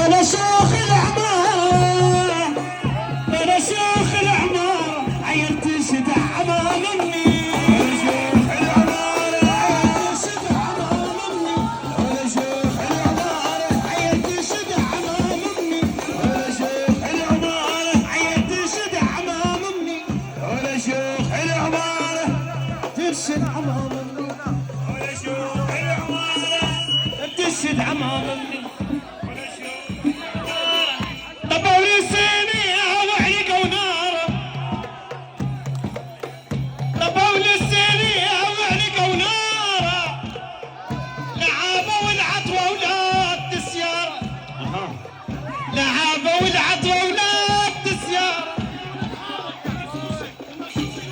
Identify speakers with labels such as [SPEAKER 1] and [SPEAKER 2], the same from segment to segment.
[SPEAKER 1] ولا شيخ العمارة ولا شيخ العمارة عيل تشدع عمى مني ولا شيخ العمارة عيل تشدع عمى مني ولا شيخ العمارة عيل تشدع عمى مني ولا شيخ العمارة عيل تشدع عمى مني ولا شيخ العمارة ترشد عمى مني ولا شيخ العمارة ترشد عمى مني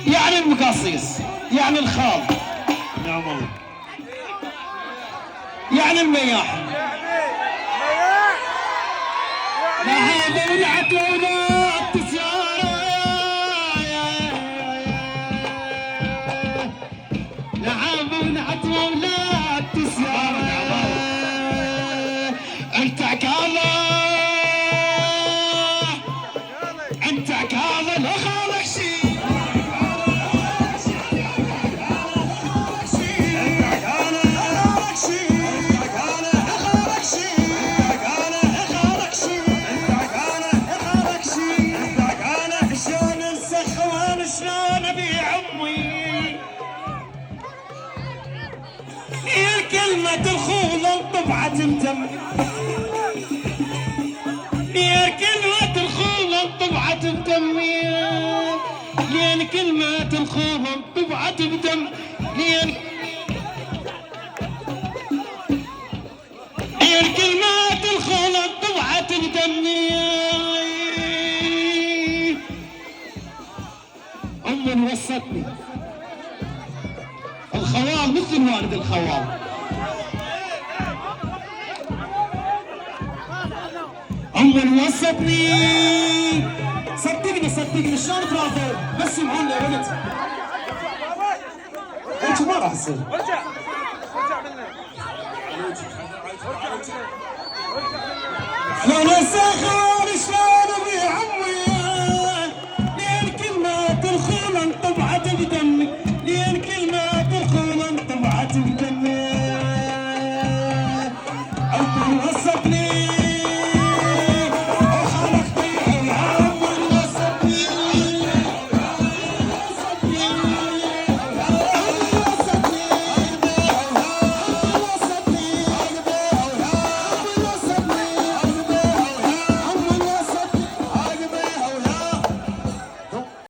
[SPEAKER 1] يعني المقاصيص يعني الخال
[SPEAKER 2] نعم والله
[SPEAKER 1] يعني المياح لعابة والعطوة ولا التسيارة لعابة والعطوة ولا التسيارة انت عكالة انت عكالة لا خالك شي كلمة الخولة طبعة تمتم يا كلمة الخولة طبعة تمتم لين كلمة الخولة طبعة تمتم لين كلمة الخولة طبعة تمتم أم وصتني الخوال مثل والد الخوال أم وصتني صدقني شلون ترافع بس يمعون يا ولد انت ما راح تصير
[SPEAKER 2] ارجع
[SPEAKER 1] شلون السخان شلون